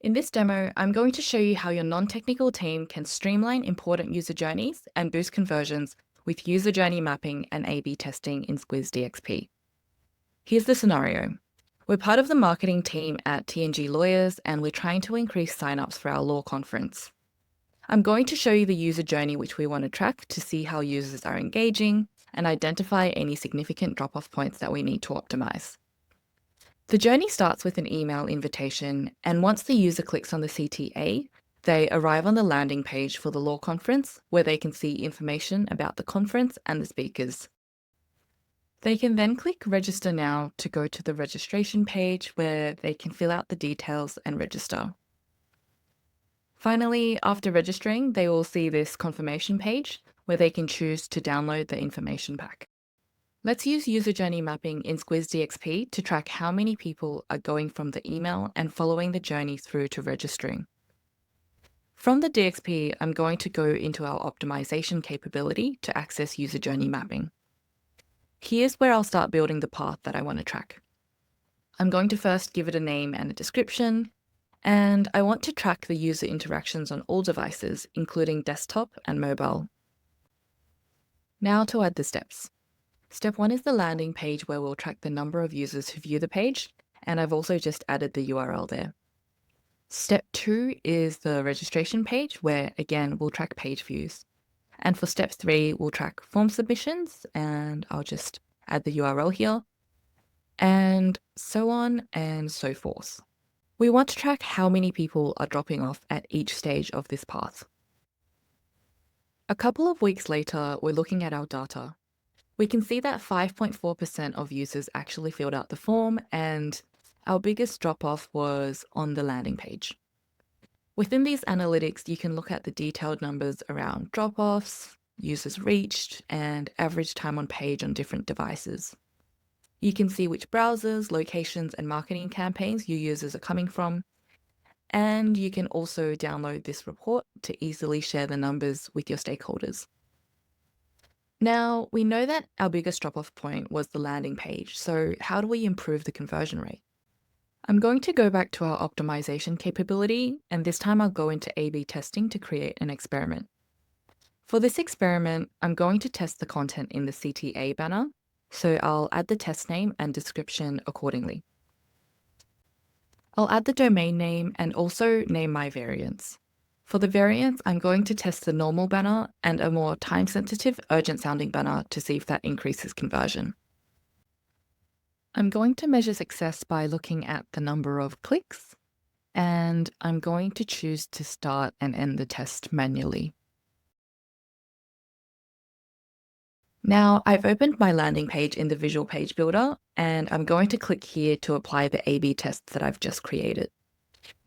In this demo, I'm going to show you how your non-technical team can streamline important user journeys and boost conversions with user journey mapping and A/B testing in Squiz DXP. Here's the scenario. We're part of the marketing team at T&G Lawyers and we're trying to increase signups for our law conference. I'm going to show you the user journey which we want to track to see how users are engaging and identify any significant drop-off points that we need to optimize. The journey starts with an email invitation, and once the user clicks on the CTA, they arrive on the landing page for the law conference where they can see information about the conference and the speakers. They can then click Register Now to go to the registration page where they can fill out the details and register. Finally, after registering, they will see this confirmation page where they can choose to download the information pack. Let's use user journey mapping in Squiz DXP to track how many people are going from the email and following the journey through to registering. From the DXP, I'm going to go into our optimization capability to access user journey mapping. Here's where I'll start building the path that I want to track. I'm going to first give it a name and a description, and I want to track the user interactions on all devices, including desktop and mobile. Now to add the steps. Step 1 is the landing page where we'll track the number of users who view the page, and I've also just added the URL there. Step 2 is the registration page where, again, we'll track page views. And for step 3, we'll track form submissions, and I'll just add the URL here, and so on and so forth. We want to track how many people are dropping off at each stage of this path. A couple of weeks later, we're looking at our data. We can see that 5.4% of users actually filled out the form, and our biggest drop-off was on the landing page. Within these analytics, you can look at the detailed numbers around drop-offs, users reached, and average time on page on different devices. You can see which browsers, locations, and marketing campaigns your users are coming from, and you can also download this report to easily share the numbers with your stakeholders. Now, we know that our biggest drop-off point was the landing page, so how do we improve the conversion rate? I'm going to go back to our optimization capability, and this time I'll go into A/B testing to create an experiment. For this experiment, I'm going to test the content in the CTA banner, so I'll add the test name and description accordingly. I'll add the domain name and also name my variants. For the variants, I'm going to test the normal banner and a more time-sensitive, urgent-sounding banner to see if that increases conversion. I'm going to measure success by looking at the number of clicks, and I'm going to choose to start and end the test manually. Now, I've opened my landing page in the Visual Page Builder, and I'm going to click here to apply the A/B tests that I've just created.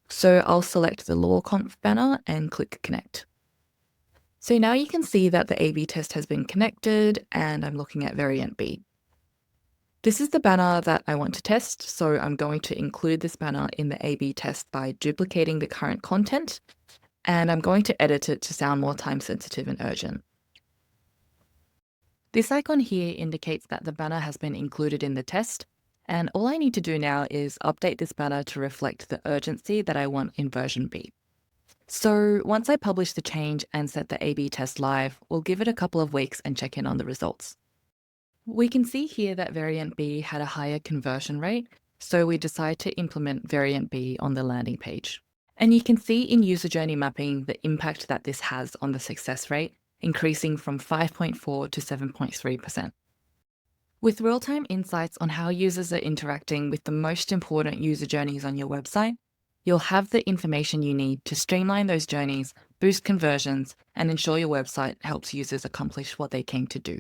So I'll select the LawConf banner and click Connect. So now you can see that the A/B test has been connected and I'm looking at variant B. This is the banner that I want to test, so I'm going to include this banner in the A/B test by duplicating the current content, and I'm going to edit it to sound more time sensitive and urgent. This icon here indicates that the banner has been included in the test, and all I need to do now is update this banner to reflect the urgency that I want in version B. So once I publish the change and set the A/B test live, we'll give it a couple of weeks and check in on the results. We can see here that variant B had a higher conversion rate, so we decide to implement variant B on the landing page. And you can see in user journey mapping the impact that this has on the success rate, increasing from 5.4 to 7.3%. With real-time insights on how users are interacting with the most important user journeys on your website, you'll have the information you need to streamline those journeys, boost conversions, and ensure your website helps users accomplish what they came to do.